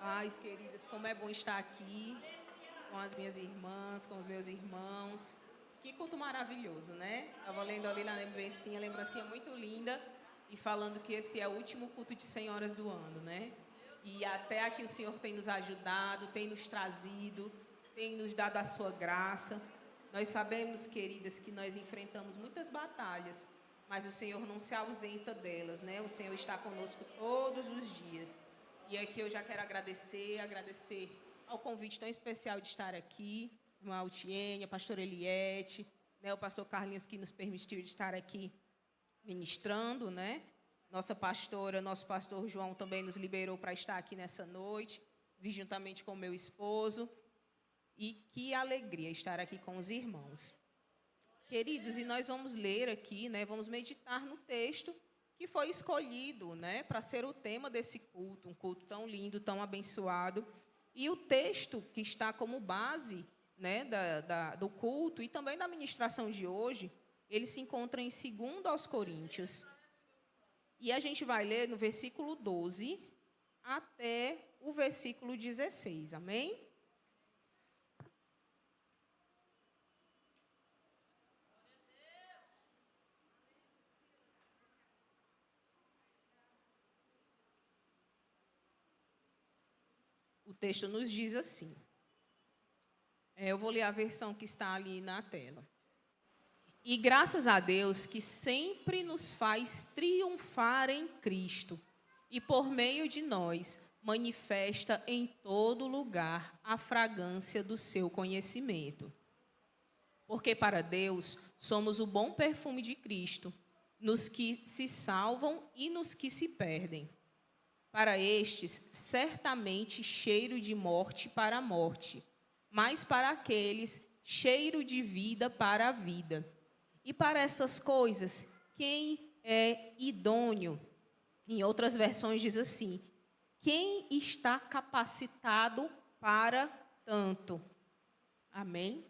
Paz, queridas, como é bom estar aqui com as minhas irmãs, com os meus irmãos. Que culto maravilhoso, né? Estava lendo ali na lembrancinha muito linda, e falando que esse é o último culto de 100 horas do ano, né? E até aqui o Senhor tem nos ajudado, tem nos trazido, tem nos dado a sua graça. Nós sabemos, queridas, que nós enfrentamos muitas batalhas, mas o Senhor não se ausenta delas, né? O Senhor está conosco todos os dias. E aqui eu já quero agradecer ao convite tão especial de estar aqui, a irmã Altiene, a pastora Eliette, né, o pastor Carlinhos, que nos permitiu de estar aqui ministrando, né? Nossa pastora, nosso pastor João também nos liberou para estar aqui nessa noite, vim juntamente com meu esposo. E que alegria estar aqui com os irmãos. Queridos, e nós vamos ler aqui, né, vamos meditar no texto que foi escolhido, né, para ser o tema desse culto, um culto tão lindo, tão abençoado. E o texto que está como base, né, do culto e também da ministração de hoje, ele se encontra em 2 aos Coríntios. E a gente vai ler no versículo 12 até o versículo 16, amém? O texto nos diz assim. Eu vou ler a versão que está ali na tela. E graças a Deus que sempre nos faz triunfar em Cristo e por meio de nós manifesta em todo lugar a fragrância do seu conhecimento. Porque para Deus somos o bom perfume de Cristo, nos que se salvam e nos que se perdem. Para estes, certamente cheiro de morte para a morte, mas para aqueles, cheiro de vida para a vida. E para essas coisas, quem é idôneo? Em outras versões diz assim, quem está capacitado para tanto? Amém?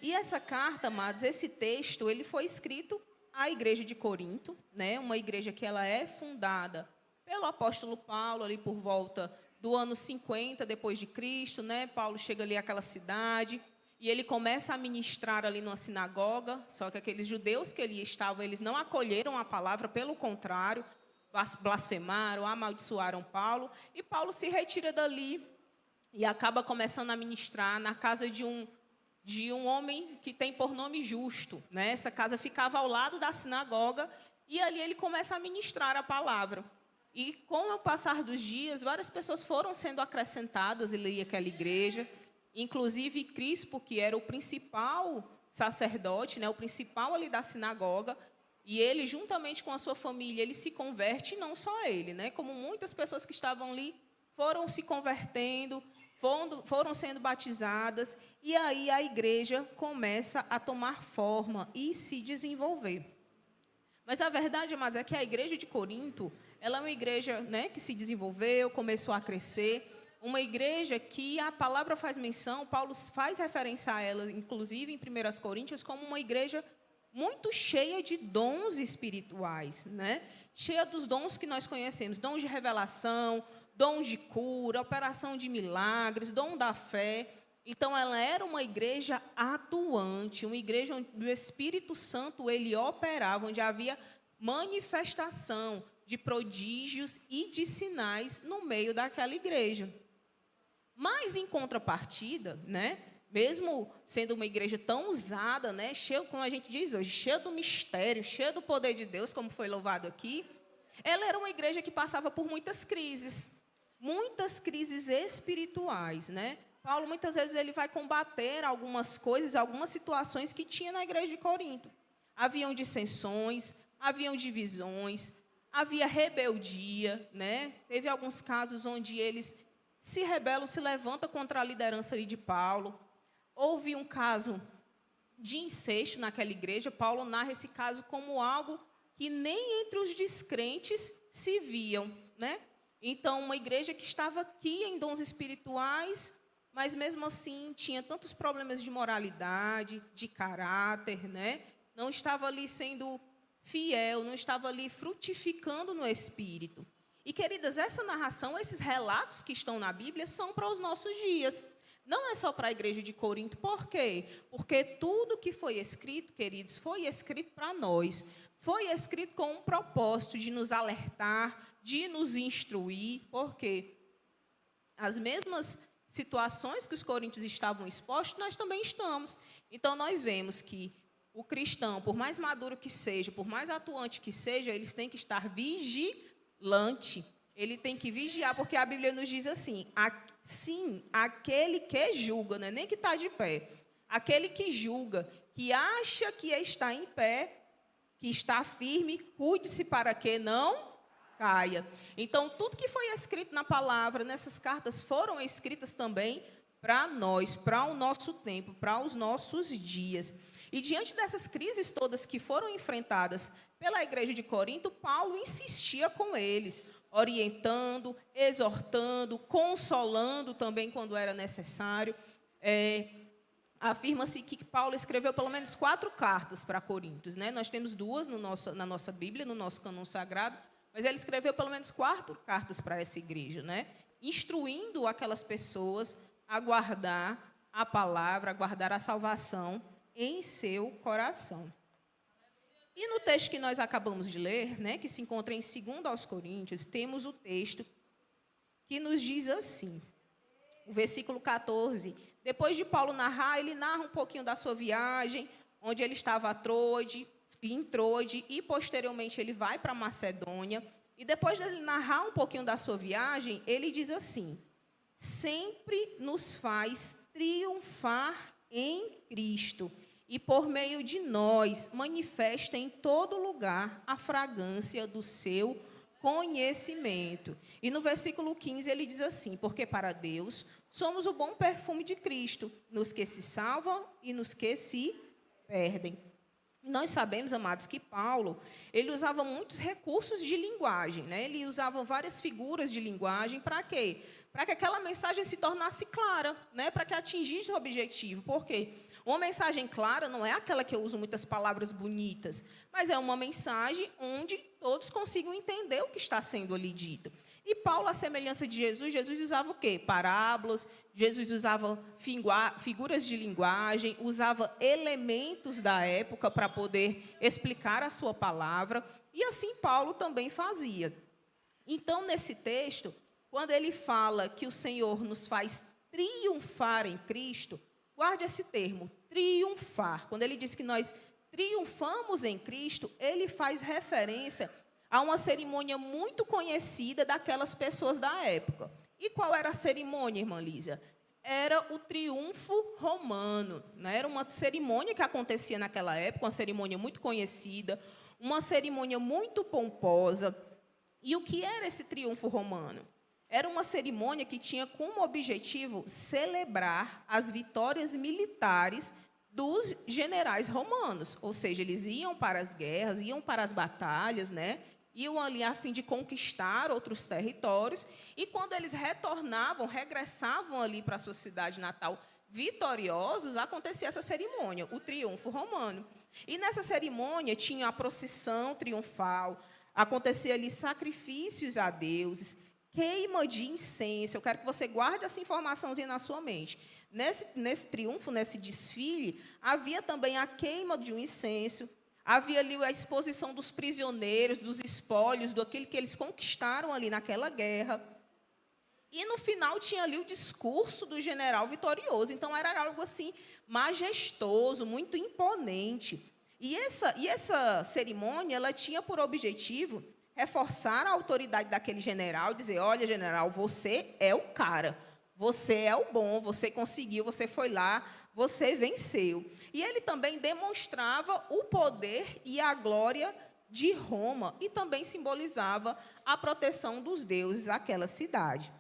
E essa carta, amados, esse texto, ele foi escrito à igreja de Corinto, né? Uma igreja que ela é fundada pelo apóstolo Paulo, ali por volta do ano 50 depois de Cristo, né? Paulo chega ali àquela cidade e ele começa a ministrar ali numa sinagoga, só que aqueles judeus que ali estavam, eles não acolheram a palavra, pelo contrário, blasfemaram, amaldiçoaram Paulo, e Paulo se retira dali e acaba começando a ministrar na casa de um homem que tem por nome Justo, né? Essa casa ficava ao lado da sinagoga e ali ele começa a ministrar a palavra. E com o passar dos dias, várias pessoas foram sendo acrescentadas ali àquela igreja, inclusive Crispo, que era o principal sacerdote, né, o principal ali da sinagoga, e ele, juntamente com a sua família, ele se converte, e não só ele, né, como muitas pessoas que estavam ali foram se convertendo, foram sendo batizadas, e aí a igreja começa a tomar forma e se desenvolver. Mas a verdade, amados, é que a igreja de Corinto, ela é uma igreja, né, que se desenvolveu, começou a crescer, uma igreja que a palavra faz menção, Paulo faz referência a ela, inclusive em 1 Coríntios, como uma igreja muito cheia de dons espirituais, né? Cheia dos dons que nós conhecemos, dons de revelação, dons de cura, operação de milagres, dom da fé. Então, ela era uma igreja atuante, uma igreja onde o Espírito Santo ele operava, onde havia manifestação de prodígios e de sinais no meio daquela igreja. Mas, em contrapartida, né, mesmo sendo uma igreja tão usada, né, cheia, como a gente diz hoje, cheia do mistério, cheia do poder de Deus, como foi louvado aqui, ela era uma igreja que passava por muitas crises espirituais, né? Paulo, muitas vezes, ele vai combater algumas coisas, algumas situações que tinha na igreja de Corinto. Haviam dissensões, haviam divisões, havia rebeldia, né? Teve alguns casos onde eles se rebelam, se levantam contra a liderança ali de Paulo. Houve um caso de incesto naquela igreja. Paulo narra esse caso como algo que nem entre os descrentes se viam, né? Então, uma igreja que estava aqui em dons espirituais, mas mesmo assim tinha tantos problemas de moralidade, de caráter, né? Não estava ali sendo fiel, não estava ali frutificando no Espírito. E, queridas, essa narração, esses relatos que estão na Bíblia são para os nossos dias. Não é só para a igreja de Corinto. Por quê? Porque tudo que foi escrito, queridos, foi escrito para nós. Foi escrito com um propósito de nos alertar, de nos instruir. Por quê? As mesmas situações que os coríntios estavam expostos, nós também estamos. Então, nós vemos que o cristão, por mais maduro que seja, por mais atuante que seja, eles têm que estar vigilante. Ele tem que vigiar, porque a Bíblia nos diz assim, sim, aquele que julga, não é nem que está de pé, aquele que julga, que acha que está em pé, que está firme, cuide-se para que não caia. Então, tudo que foi escrito na palavra, nessas cartas, foram escritas também para nós, para o nosso tempo, para os nossos dias. E diante dessas crises todas que foram enfrentadas pela igreja de Corinto, Paulo insistia com eles, orientando, exortando, consolando também quando era necessário. Afirma-se que Paulo escreveu pelo menos 4 cartas para Coríntios, né? Nós temos 2 na nossa Bíblia, no nosso cânon sagrado, mas ele escreveu pelo menos 4 cartas para essa igreja, né? Instruindo aquelas pessoas a guardar a palavra, a guardar a salvação em seu coração. E no texto que nós acabamos de ler, né, que se encontra em 2 aos Coríntios, temos o texto que nos diz assim, o versículo 14. Depois de Paulo narrar, ele narra um pouquinho da sua viagem, onde ele estava em Troade, e posteriormente ele vai para Macedônia. E depois de ele narrar um pouquinho da sua viagem, ele diz assim, sempre nos faz triunfar em Cristo, e por meio de nós manifesta em todo lugar a fragrância do seu conhecimento. E no versículo 15 ele diz assim, porque para Deus somos o bom perfume de Cristo, nos que se salvam e nos que se perdem. Nós sabemos, amados, que Paulo, ele usava muitos recursos de linguagem, né? Ele usava várias figuras de linguagem, para quê? Para que aquela mensagem se tornasse clara, né? Para que atingisse o objetivo. Por quê? Uma mensagem clara não é aquela que eu uso muitas palavras bonitas, mas é uma mensagem onde todos consigam entender o que está sendo ali dito. E Paulo, à semelhança de Jesus usava o quê? Parábolas, Jesus usava figuras de linguagem, usava elementos da época para poder explicar a sua palavra, e assim Paulo também fazia. Então, nesse texto, quando ele fala que o Senhor nos faz triunfar em Cristo, guarde esse termo, triunfar. Quando ele diz que nós triunfamos em Cristo, ele faz referência a uma cerimônia muito conhecida daquelas pessoas da época. E qual era a cerimônia, irmã Lísia? Era o triunfo romano, né? Era uma cerimônia que acontecia naquela época, uma cerimônia muito conhecida, uma cerimônia muito pomposa. E o que era esse triunfo romano? Era uma cerimônia que tinha como objetivo celebrar as vitórias militares dos generais romanos. Ou seja, eles iam para as guerras, iam para as batalhas, né? Iam ali a fim de conquistar outros territórios. E quando eles regressavam ali para a sua cidade natal vitoriosos, acontecia essa cerimônia, o triunfo romano. E nessa cerimônia tinha a procissão triunfal, acontecia ali sacrifícios a deuses, queima de incenso. Eu quero que você guarde essa informaçãozinha na sua mente. Nesse triunfo, nesse desfile, havia também a queima de um incenso, havia ali a exposição dos prisioneiros, dos espólios, daquilo que eles conquistaram ali naquela guerra. E no final tinha ali o discurso do general vitorioso. Então era algo assim majestoso, muito imponente. E essa cerimônia, ela tinha por objetivo reforçar a autoridade daquele general, dizer, olha, general, você é o cara, você é o bom, você conseguiu, você foi lá, você venceu. E ele também demonstrava o poder e a glória de Roma, e também simbolizava a proteção dos deuses àquela cidade.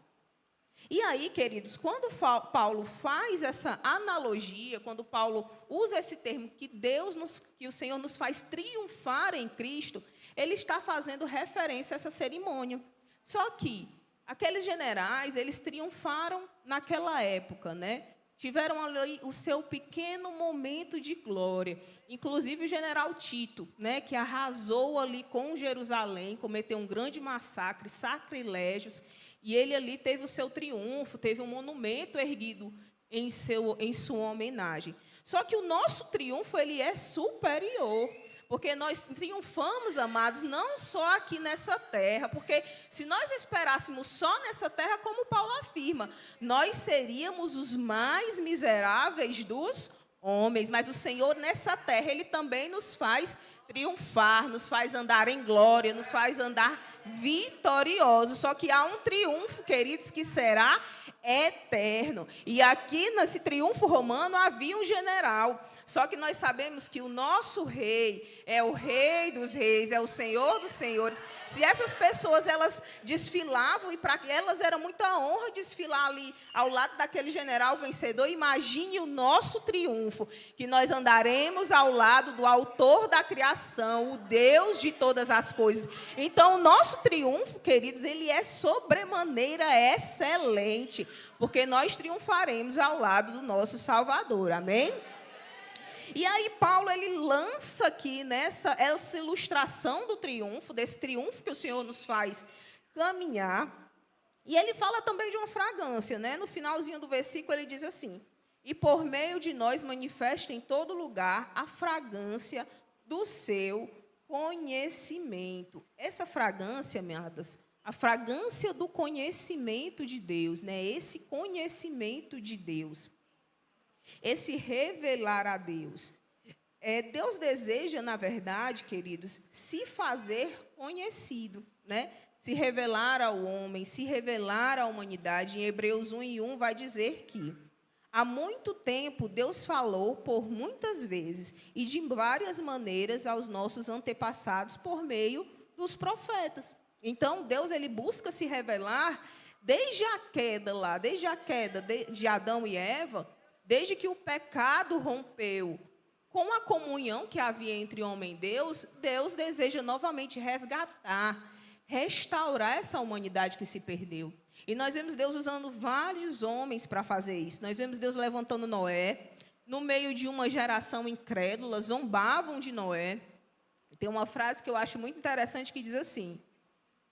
E aí, queridos, quando Paulo faz essa analogia, quando Paulo usa esse termo que o Senhor nos faz triunfar em Cristo, ele está fazendo referência a essa cerimônia. Só que aqueles generais, eles triunfaram naquela época, né? tiveram ali o seu pequeno momento de glória. Inclusive o general Tito, né, que arrasou ali com Jerusalém, cometeu um grande massacre, sacrilégios, e ele ali teve o seu triunfo, teve um monumento erguido em sua homenagem. Só que o nosso triunfo, ele é superior, porque nós triunfamos, amados, não só aqui nessa terra, porque se nós esperássemos só nessa terra, como Paulo afirma, nós seríamos os mais miseráveis dos homens, mas o Senhor nessa terra, Ele também nos faz triunfar, nos faz andar em glória, nos faz andar vitoriosos. Só que há um triunfo, queridos, que será eterno. E aqui nesse triunfo romano havia um general. Só que nós sabemos que o nosso rei é o rei dos reis, é o senhor dos senhores. Se essas pessoas, elas desfilavam, e para elas era muita honra desfilar ali ao lado daquele general vencedor, imagine o nosso triunfo, que nós andaremos ao lado do autor da criação, o Deus de todas as coisas. Então, o nosso triunfo, queridos, ele é sobremaneira excelente, porque nós triunfaremos ao lado do nosso Salvador, amém? E aí Paulo, ele lança aqui essa ilustração do triunfo, desse triunfo que o Senhor nos faz caminhar. E ele fala também de uma fragrância, né? No finalzinho do versículo ele diz assim: e por meio de nós manifesta em todo lugar a fragrância do seu conhecimento. Essa fragrância, amadas, a fragrância do conhecimento de Deus, né? Esse conhecimento de Deus. Esse revelar a Deus. Deus deseja, na verdade, queridos, se fazer conhecido, né? Se revelar ao homem, se revelar à humanidade. Em Hebreus 1:1 vai dizer que há muito tempo Deus falou por muitas vezes e de várias maneiras aos nossos antepassados por meio dos profetas. Então, Deus, ele busca se revelar desde a queda de Adão e Eva. Desde que o pecado rompeu com a comunhão que havia entre homem e Deus, Deus deseja novamente resgatar, restaurar essa humanidade que se perdeu. E nós vemos Deus usando vários homens para fazer isso. Nós vemos Deus levantando Noé, no meio de uma geração incrédula, zombavam de Noé. Tem uma frase que eu acho muito interessante que diz assim: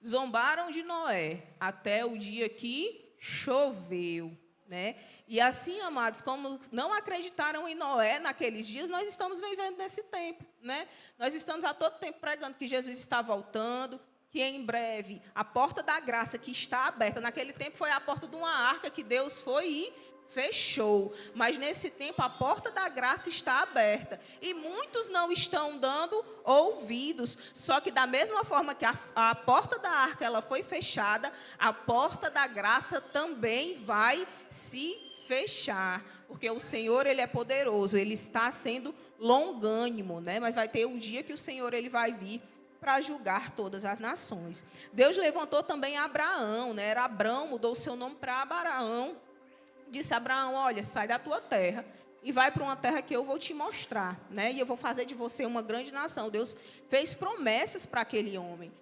zombaram de Noé até o dia que choveu, né? E assim, amados, como não acreditaram em Noé naqueles dias, nós estamos vivendo nesse tempo, né? Nós estamos a todo tempo pregando que Jesus está voltando, que em breve a porta da graça que está aberta, naquele tempo foi a porta de uma arca que Deus foi e fechou, mas nesse tempo a porta da graça está aberta, e muitos não estão dando ouvidos, só que da mesma forma que a porta da arca ela foi fechada, a porta da graça também vai se fechar, porque o Senhor, ele é poderoso, ele está sendo longânimo, né? Mas vai ter um dia que o Senhor, ele vai vir para julgar todas as nações. Deus levantou também Abraão, né? Era Abrão, mudou o seu nome para Abraão, disse a Abraão: olha, sai da tua terra e vai para uma terra que eu vou te mostrar, né? E eu vou fazer de você uma grande nação. Deus fez promessas para aquele homem.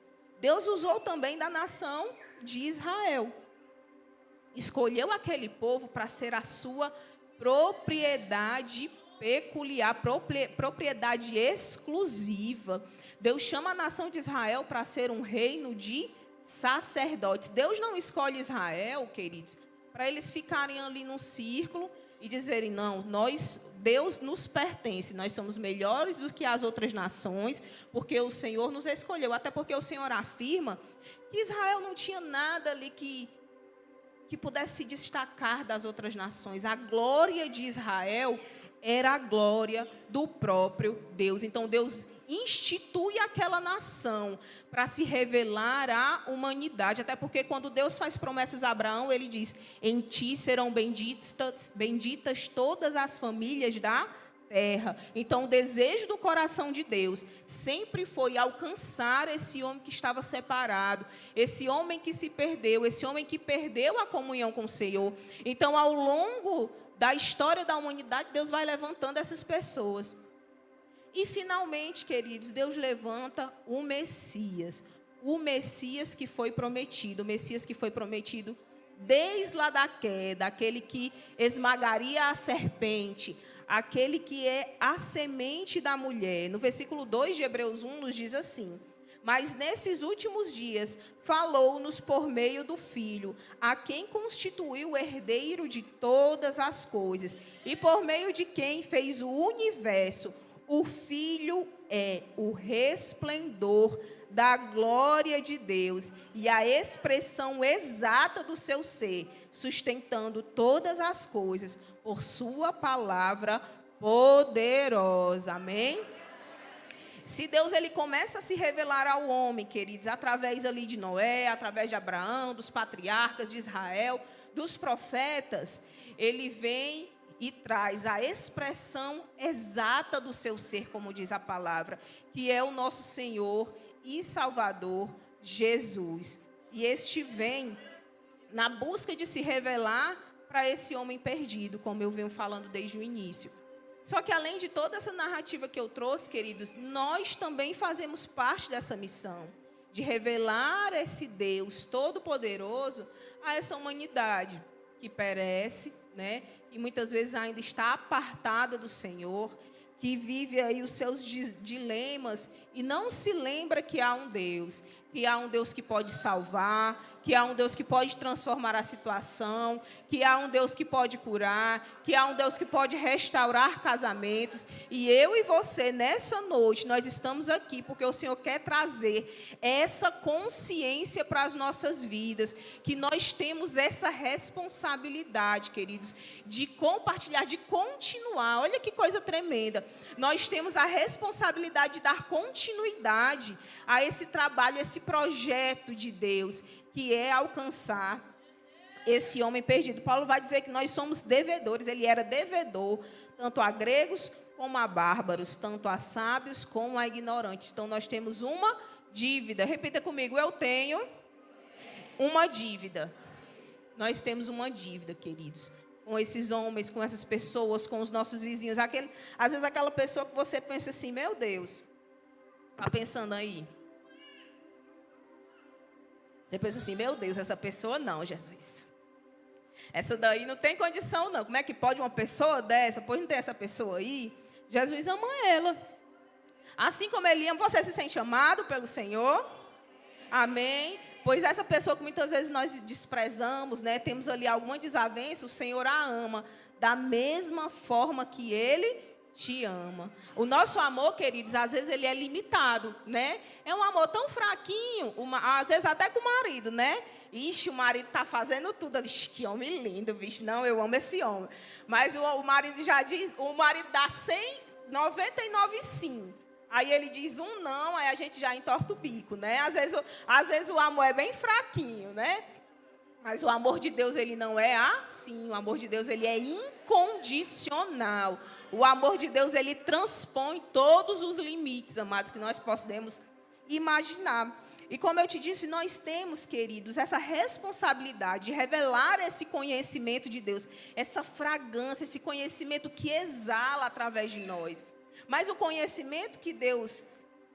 Deus usou também da nação de Israel. Escolheu aquele povo para ser a sua propriedade peculiar, propriedade exclusiva. Deus chama a nação de Israel para ser um reino de sacerdotes. Deus não escolhe Israel, queridos, para eles ficarem ali num círculo e dizerem: não, Deus nos pertence, nós somos melhores do que as outras nações, porque o Senhor nos escolheu. Até porque o Senhor afirma que Israel não tinha nada ali que pudesse se destacar das outras nações. A glória de Israel era a glória do próprio Deus. Então, Deus institui aquela nação para se revelar à humanidade. Até porque quando Deus faz promessas a Abraão, ele diz: em ti serão benditas todas as famílias da terra. Então, o desejo do coração de Deus sempre foi alcançar esse homem que estava separado, esse homem que se perdeu, esse homem que perdeu a comunhão com o Senhor. Então, ao longo da história da humanidade, Deus vai levantando essas pessoas. E, finalmente, queridos, Deus levanta o Messias que foi prometido desde lá da queda, aquele que esmagaria a serpente, aquele que é a semente da mulher. No versículo 2 de Hebreus 1 nos diz assim: mas nesses últimos dias falou-nos por meio do Filho, a quem constituiu o herdeiro de todas as coisas, e por meio de quem fez o universo. O Filho é o resplendor da glória de Deus e a expressão exata do seu ser, sustentando todas as coisas por sua palavra poderosa. Amém? Se Deus ele começa a se revelar ao homem, queridos, através ali de Noé, através de Abraão, dos patriarcas de Israel, dos profetas, ele vem e traz a expressão exata do seu ser, como diz a palavra, que é o nosso Senhor e Salvador Jesus. E este vem na busca de se revelar para esse homem perdido, como eu venho falando desde o início. Só que além de toda essa narrativa que eu trouxe, queridos, nós também fazemos parte dessa missão, de revelar esse Deus Todo-Poderoso a essa humanidade que perece, né? E muitas vezes ainda está apartada do Senhor, que vive aí os seus dilemas e não se lembra que há um Deus que pode salvar, que há um Deus que pode transformar a situação, que há um Deus que pode curar, que há um Deus que pode restaurar casamentos. E eu e você, nessa noite, nós estamos aqui porque o Senhor quer trazer essa consciência para as nossas vidas, que nós temos essa responsabilidade, queridos, de compartilhar, de continuar. Olha que coisa tremenda. Nós temos a responsabilidade de dar continuidade a esse trabalho, esse projeto de Deus, que é alcançar esse homem perdido. Paulo vai dizer que nós somos devedores, ele era devedor, tanto a gregos como a bárbaros, tanto a sábios como a ignorantes. Então, nós temos uma dívida. Repita comigo, eu tenho uma dívida. Nós temos uma dívida, queridos, com esses homens, com essas pessoas, com os nossos vizinhos. Às vezes, aquela pessoa que você pensa assim, meu Deus, está pensando aí? Você pensa assim, meu Deus, essa pessoa não, Jesus. Essa daí não tem condição, não. Como é que pode uma pessoa dessa? Pois não tem essa pessoa aí. Jesus ama ela. Assim como ele ama, você se sente amado pelo Senhor? Amém? Pois essa pessoa que muitas vezes nós desprezamos, né? Temos ali alguma desavença, o Senhor a ama da mesma forma que ele te ama. O nosso amor, queridos, às vezes ele é limitado, né? É um amor tão fraquinho, às vezes até com o marido, né? Ixi, o marido está fazendo tudo. Ixi, que homem lindo, bicho. Não, eu amo esse homem. Mas o marido já diz, o marido dá 199 sim. Aí ele diz um não, aí a gente já entorta o bico, né? Às vezes o amor é bem fraquinho, né? Mas o amor de Deus, ele não é assim. O amor de Deus, ele é incondicional. O amor de Deus, ele transpõe todos os limites, amados, que nós podemos imaginar. E como eu te disse, nós temos, queridos, essa responsabilidade de revelar esse conhecimento de Deus, essa fragrância, esse conhecimento que exala através de nós. Mas o conhecimento que Deus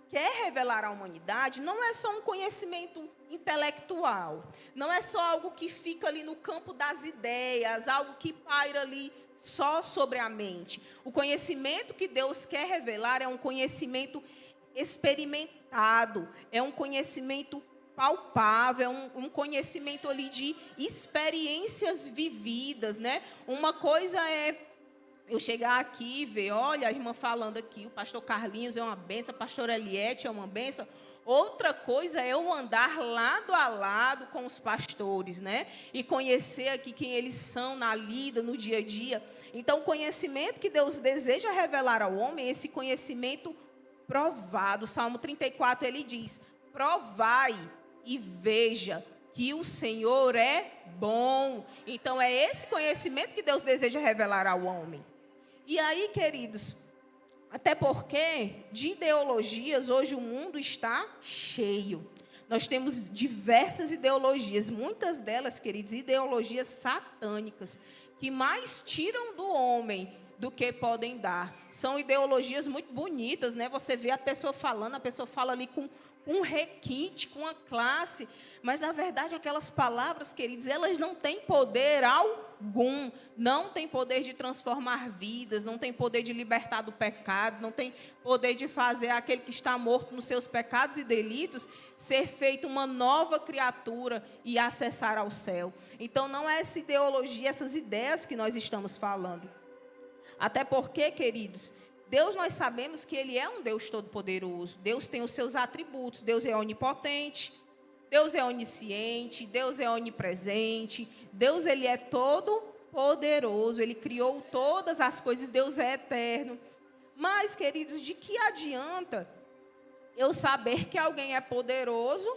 quer revelar à humanidade não é só um conhecimento intelectual, não é só algo que fica ali no campo das ideias, algo que paira ali só sobre a mente. O conhecimento que Deus quer revelar é um conhecimento experimentado, é um conhecimento palpável, é um conhecimento ali de experiências vividas, né? Uma coisa é eu chegar aqui e ver, olha, a irmã falando aqui, o pastor Carlinhos é uma benção, a pastora Eliette é uma benção. Outra coisa é eu andar lado a lado com os pastores, né? E conhecer aqui quem eles são na lida, no dia a dia. Então, o conhecimento que Deus deseja revelar ao homem, esse conhecimento provado. O Salmo 34, ele diz, provai e veja que o Senhor é bom. Então, é esse conhecimento que Deus deseja revelar ao homem. E aí, queridos, até porque de ideologias hoje o mundo está cheio. Nós temos diversas ideologias, muitas delas, queridos, ideologias satânicas, que mais tiram do homem do que podem dar. São ideologias muito bonitas, né? Você vê a pessoa falando, a pessoa fala ali com com um requinte, com uma classe, mas na verdade aquelas palavras, queridos, elas não têm poder algum, não têm poder de transformar vidas, não têm poder de libertar do pecado, não têm poder de fazer aquele que está morto nos seus pecados e delitos ser feito uma nova criatura e acessar ao céu. Então não é essa ideologia, essas ideias que nós estamos falando. Até porque, queridos, Deus, nós sabemos que Ele é um Deus todo-poderoso. Deus tem os seus atributos. Deus é onipotente, Deus é onisciente, Deus é onipresente. Deus, Ele é todo-poderoso. Ele criou todas as coisas. Deus é eterno. Mas, queridos, de que adianta eu saber que alguém é poderoso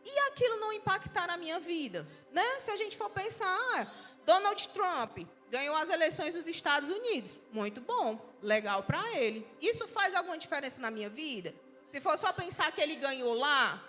e aquilo não impactar na minha vida? Né? Se a gente for pensar, Donald Trump ganhou as eleições dos Estados Unidos. Muito bom, legal para ele. Isso faz alguma diferença na minha vida? Se for só pensar que ele ganhou lá,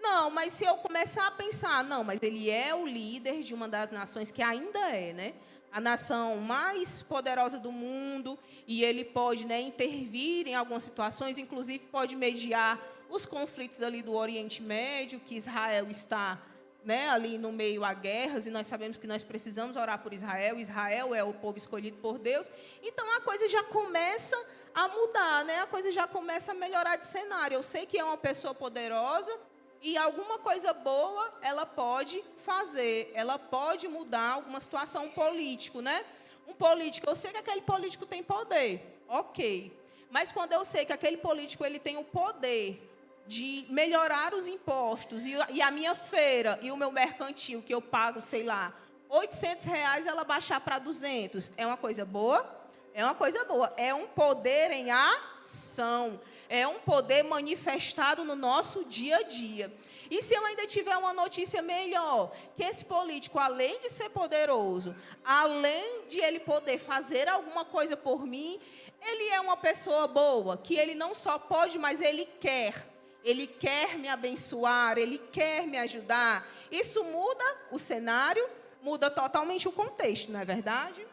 não, mas se eu começar a pensar, não, mas ele é o líder de uma das nações que ainda é, né? A nação mais poderosa do mundo, e ele pode, né, intervir em algumas situações, inclusive pode mediar os conflitos ali do Oriente Médio, que Israel está, né, ali no meio a guerras, e nós sabemos que nós precisamos orar por Israel. Israel é o povo escolhido por Deus. Então a coisa já começa a mudar, né? A coisa já começa a melhorar de cenário. Eu sei que é uma pessoa poderosa e alguma coisa boa ela pode fazer, ela pode mudar alguma situação política, né? Um político, eu sei que aquele político tem poder, ok. Mas quando eu sei que aquele político ele tem o poder de melhorar os impostos e a minha feira e o meu mercantil, que eu pago, sei lá, R$800, ela baixar para 200. É uma coisa boa? É uma coisa boa. É um poder em ação. É um poder manifestado no nosso dia a dia. E se eu ainda tiver uma notícia melhor, que esse político, além de ser poderoso, além de ele poder fazer alguma coisa por mim, ele é uma pessoa boa, que ele não só pode, mas ele quer. Ele quer me abençoar, Ele quer me ajudar. Isso muda o cenário, muda totalmente o contexto, não é verdade?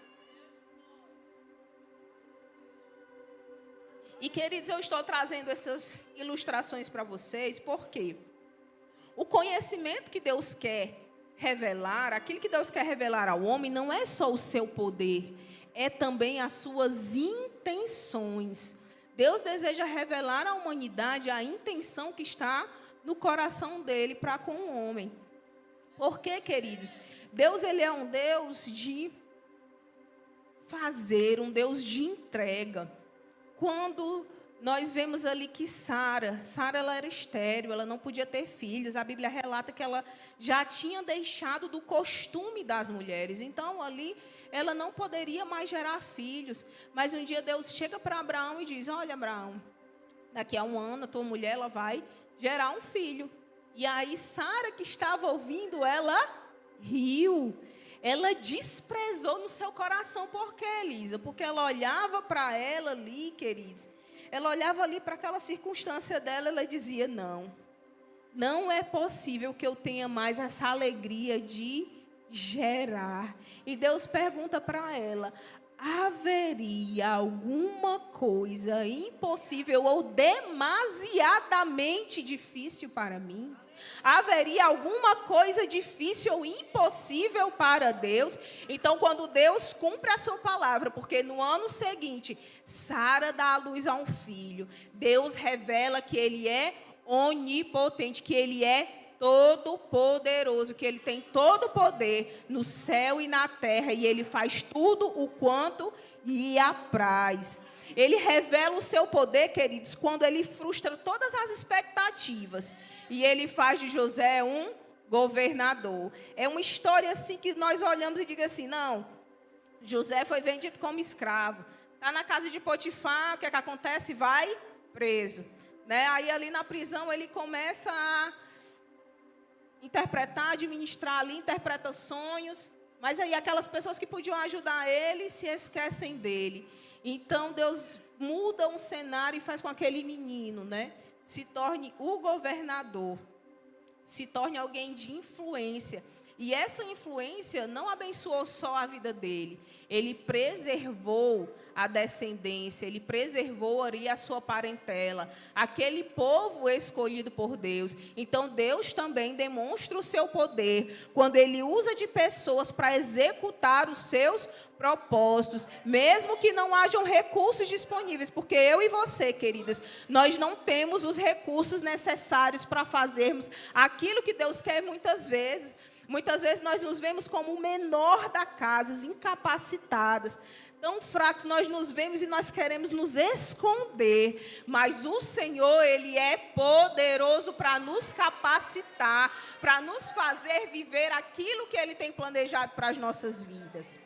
E, queridos, eu estou trazendo essas ilustrações para vocês, porque o conhecimento que Deus quer revelar, aquilo que Deus quer revelar ao homem, não é só o seu poder, é também as suas intenções. Deus deseja revelar à humanidade a intenção que está no coração dele para com o homem. Por quê, queridos? Deus, ele é um Deus de fazer, um Deus de entrega. Quando nós vemos ali que Sara ela era estéril, ela não podia ter filhos. A Bíblia relata que ela já tinha deixado do costume das mulheres. Então, ali, ela não poderia mais gerar filhos. Mas um dia Deus chega para Abraão e diz: olha, Abraão, daqui a um ano a tua mulher ela vai gerar um filho. E aí Sara, que estava ouvindo, ela riu. Ela desprezou no seu coração. Por quê, Elisa? Porque ela olhava para ela ali, queridos. Ela olhava ali para aquela circunstância dela, ela dizia: não é possível que eu tenha mais essa alegria de gerar. E Deus pergunta para ela: haveria alguma coisa impossível ou demasiadamente difícil para mim? Haveria alguma coisa difícil ou impossível para Deus? Então, quando Deus cumpre a sua palavra, porque no ano seguinte, Sara dá à luz a um filho, Deus revela que Ele é onipotente, que Ele é todo-poderoso, que Ele tem todo o poder no céu e na terra, e Ele faz tudo o quanto lhe apraz. Ele revela o seu poder, queridos, quando Ele frustra todas as expectativas. E Ele faz de José um governador. É uma história assim que nós olhamos e diga assim: não, José foi vendido como escravo. Está na casa de Potifar, o que é que acontece? Vai preso. Né? Aí ali na prisão ele começa a interpretar, administrar ali, interpreta sonhos. Mas aí aquelas pessoas que podiam ajudar ele se esquecem dele. Então Deus muda um cenário e faz com que aquele menino, né, se torne o governador, se torne alguém de influência. E essa influência não abençoou só a vida dele, ele preservou a descendência, ele preservou ali a sua parentela, aquele povo escolhido por Deus. Então, Deus também demonstra o seu poder quando ele usa de pessoas para executar os seus propósitos, mesmo que não hajam recursos disponíveis, porque eu e você, queridas, nós não temos os recursos necessários para fazermos aquilo que Deus quer muitas vezes. Muitas vezes nós nos vemos como o menor da casa, incapacitadas, tão fracos, nós nos vemos e nós queremos nos esconder, mas o Senhor, Ele é poderoso para nos capacitar, para nos fazer viver aquilo que Ele tem planejado para as nossas vidas.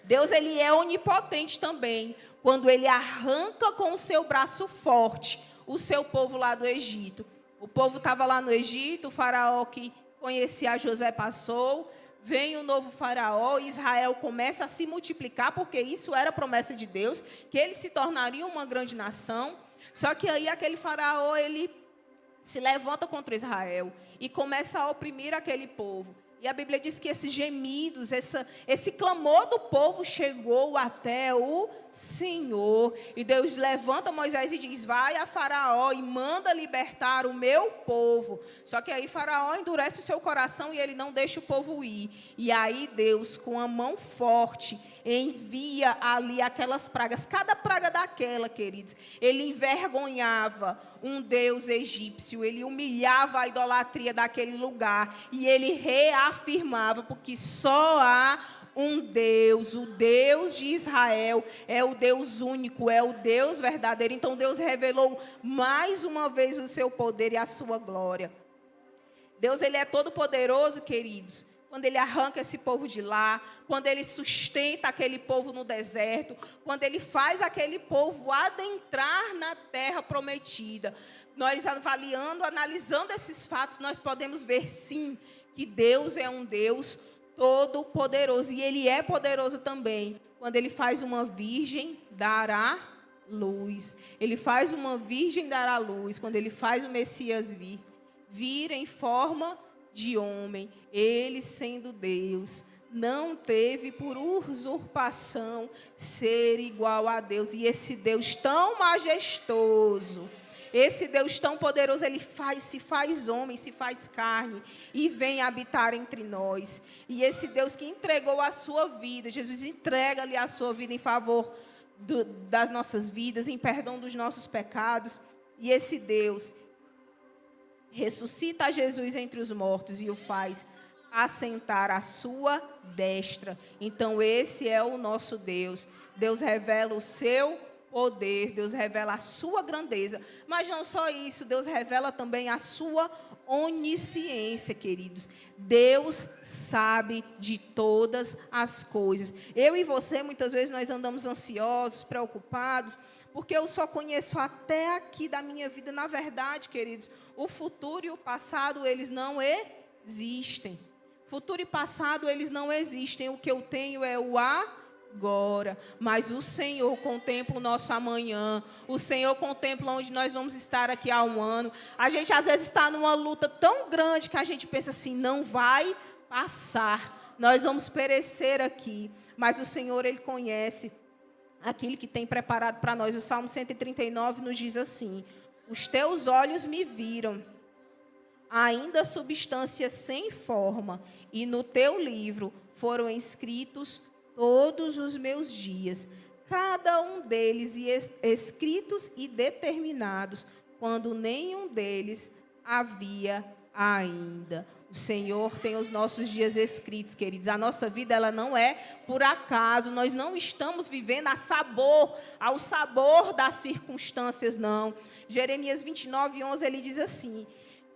Deus, Ele é onipotente também, quando Ele arranca com o seu braço forte o seu povo lá do Egito. O povo estava lá no Egito, o faraó que conhecia José passou, vem o novo faraó, e Israel começa a se multiplicar, porque isso era promessa de Deus, que eles se tornariam uma grande nação. Só que aí aquele faraó, ele se levanta contra Israel e começa a oprimir aquele povo. E a Bíblia diz que esses gemidos, esse clamor do povo chegou até o Senhor. E Deus levanta Moisés e diz: vai a Faraó e manda libertar o meu povo. Só que aí Faraó endurece o seu coração e ele não deixa o povo ir. E aí Deus, com a mão forte, envia ali aquelas pragas. Cada praga daquela, queridos, ele envergonhava um deus egípcio, ele humilhava a idolatria daquele lugar e ele reafirmava, porque só há um Deus, o Deus de Israel, é o Deus único, é o Deus verdadeiro. Então Deus revelou mais uma vez o seu poder e a sua glória. Deus, Ele é todo poderoso, queridos, quando Ele arranca esse povo de lá, quando Ele sustenta aquele povo no deserto, quando Ele faz aquele povo adentrar na terra prometida. Nós avaliando, analisando esses fatos, nós podemos ver sim, que Deus é um Deus todo poderoso. E Ele é poderoso também, quando Ele faz uma virgem dar a luz. Ele faz uma virgem dar a luz, quando Ele faz o Messias vir em forma de homem. Ele, sendo Deus, não teve por usurpação ser igual a Deus. E esse Deus tão majestoso, esse Deus tão poderoso, Ele se faz homem, se faz carne e vem habitar entre nós. E esse Deus que entregou a sua vida, Jesus entrega-lhe a sua vida em favor das nossas vidas, em perdão dos nossos pecados. E esse Deus ressuscita Jesus entre os mortos e o faz assentar à sua destra. Então esse é o nosso Deus. Deus revela o seu poder, Deus revela a sua grandeza. Mas não só isso, Deus revela também a sua onisciência, queridos. Deus sabe de todas as coisas. Eu e você, muitas vezes, nós andamos ansiosos, preocupados, porque eu só conheço até aqui da minha vida. Na verdade, queridos, o futuro e o passado, eles não existem. Futuro e passado, eles não existem. O que eu tenho é o agora. Mas o Senhor contempla o nosso amanhã. O Senhor contempla onde nós vamos estar aqui há um ano. A gente, às vezes, está numa luta tão grande que a gente pensa assim, não vai passar. Nós vamos perecer aqui. Mas o Senhor, Ele conhece aquilo que tem preparado para nós. O Salmo 139 nos diz assim: os teus olhos me viram, ainda substância sem forma, e no teu livro foram escritos todos os meus dias, cada um deles escritos e determinados, quando nenhum deles havia ainda. O Senhor tem os nossos dias escritos, queridos. A nossa vida, ela não é por acaso. Nós não estamos vivendo ao sabor das circunstâncias, não. Jeremias 29:11, ele diz assim,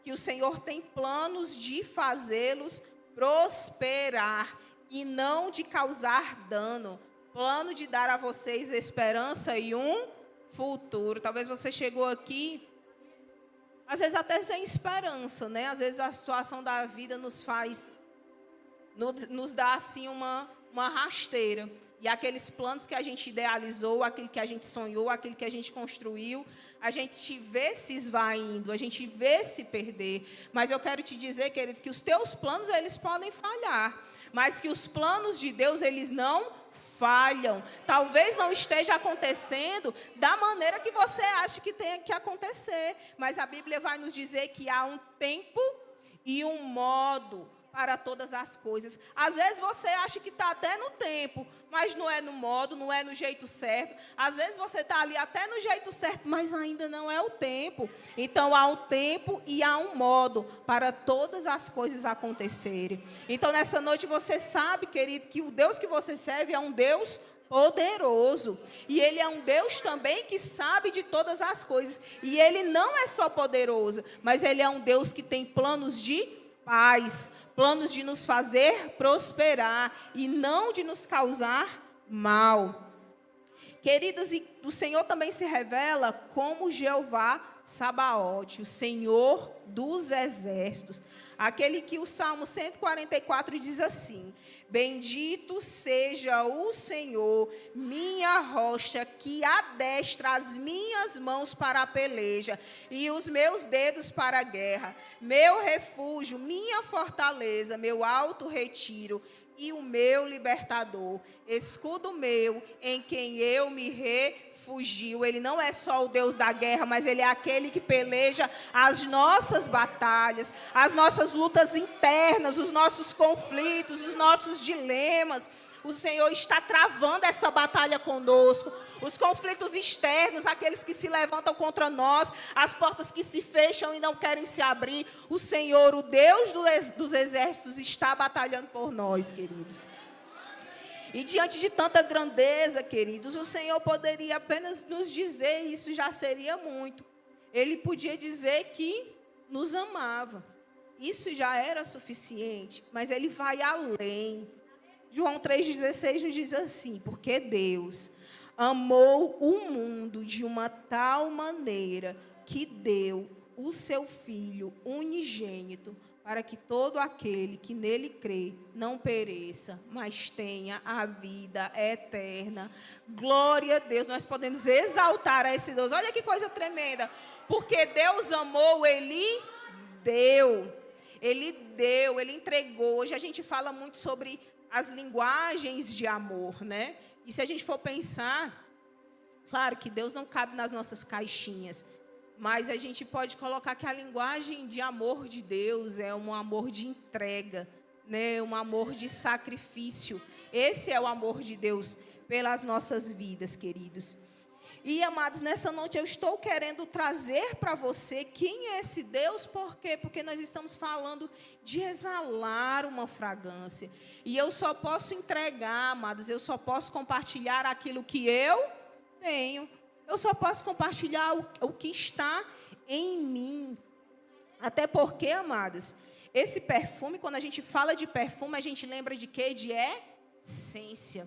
que o Senhor tem planos de fazê-los prosperar e não de causar dano. Plano de dar a vocês esperança e um futuro. Talvez você chegou aqui, às vezes até sem esperança, né? Às vezes a situação da vida nos faz nos dá assim uma rasteira. E aqueles planos que a gente idealizou, aquilo que a gente sonhou, aquilo que a gente construiu, a gente vê se esvaindo, a gente vê se perder. Mas eu quero te dizer, querido, que os teus planos, eles podem falhar. Mas que os planos de Deus, eles não falham. Talvez não esteja acontecendo da maneira que você acha que tem que acontecer. Mas a Bíblia vai nos dizer que há um tempo e um modo para todas as coisas. Às vezes você acha que está até no tempo, mas não é no modo, não é no jeito certo. Às vezes você está ali até no jeito certo, mas ainda não é o tempo. Então há um tempo e há um modo para todas as coisas acontecerem. Então nessa noite você sabe, querido, que o Deus que você serve é um Deus poderoso. E Ele é um Deus também que sabe de todas as coisas. E Ele não é só poderoso, mas Ele é um Deus que tem planos de paz, planos de nos fazer prosperar e não de nos causar mal. Queridas, e o Senhor também se revela como Jeová Sabaote, o Senhor dos exércitos. Aquele que o Salmo 144 diz assim: bendito seja o Senhor, minha rocha, que adestra as minhas mãos para a peleja e os meus dedos para a guerra, meu refúgio, minha fortaleza, meu alto retiro e o meu libertador, escudo meu, em quem eu me refugio. Ele não é só o Deus da guerra, mas Ele é aquele que peleja as nossas batalhas, as nossas lutas internas, os nossos conflitos, os nossos dilemas. O Senhor está travando essa batalha conosco. Os conflitos externos, aqueles que se levantam contra nós, as portas que se fecham e não querem se abrir. O Senhor, o Deus dos exércitos, está batalhando por nós, queridos. E diante de tanta grandeza, queridos, o Senhor poderia apenas nos dizer, isso já seria muito. Ele podia dizer que nos amava. Isso já era suficiente, mas Ele vai além. João 3,16 nos diz assim: porque Deus amou o mundo de uma tal maneira que deu o seu Filho unigênito, para que todo aquele que nele crê não pereça, mas tenha a vida eterna. Glória a Deus, nós podemos exaltar a esse Deus. Olha que coisa tremenda. Porque Deus amou, Ele deu. Ele deu, Ele entregou. Hoje a gente fala muito sobre as linguagens de amor, né? E se a gente for pensar, claro que Deus não cabe nas nossas caixinhas, mas a gente pode colocar que a linguagem de amor de Deus é um amor de entrega, né? Um amor de sacrifício. Esse é o amor de Deus pelas nossas vidas, queridos. E, amados, nessa noite eu estou querendo trazer para você quem é esse Deus. Por quê? Porque nós estamos falando de exalar uma fragrância. E eu só posso entregar, amados, eu só posso compartilhar aquilo que eu tenho. Eu só posso compartilhar o que está em mim. Até porque, amados, esse perfume, quando a gente fala de perfume, a gente lembra de quê? De essência.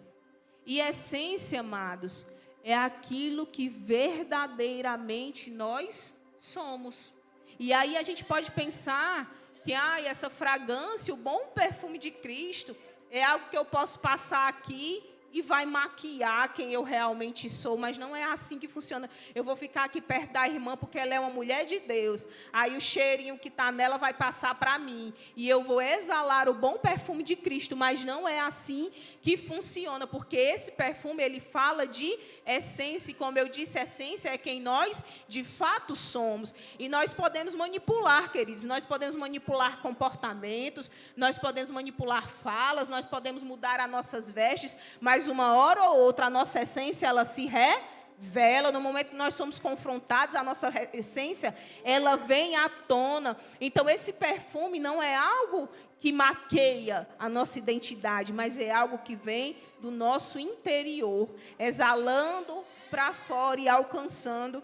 E essência, amados, é aquilo que verdadeiramente nós somos. E aí a gente pode pensar que essa fragrância, o bom perfume de Cristo, é algo que eu posso passar aqui e vai maquiar quem eu realmente sou, mas não é assim que funciona. Eu vou ficar aqui perto da irmã porque ela é uma mulher de Deus, aí o cheirinho que está nela vai passar para mim, e eu vou exalar o bom perfume de Cristo, mas não é assim que funciona, porque esse perfume, ele fala de essência, e como eu disse, essência é quem nós de fato somos, e nós podemos manipular, queridos, nós podemos manipular comportamentos, nós podemos manipular falas, nós podemos mudar as nossas vestes, mas uma hora ou outra a nossa essência, ela se revela. No momento que nós somos confrontados, a nossa essência, ela vem à tona. Então esse perfume não é algo que maqueia a nossa identidade, mas é algo que vem do nosso interior, exalando para fora e alcançando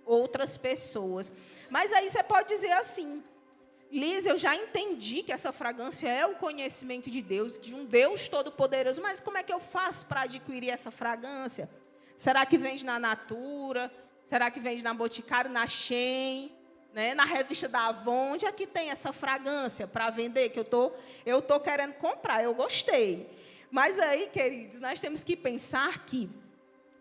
outras pessoas. Mas aí você pode dizer assim: Liz, eu já entendi que essa fragrância é o conhecimento de Deus, de um Deus todo-poderoso, mas como é que eu faço para adquirir essa fragrância? Será que vende na Natura? Será que vende na Boticário, na Shein, né, na revista da Avon, onde é que tem essa fragrância para vender, que eu tô querendo comprar, eu gostei. Mas aí, queridos, nós temos que pensar que,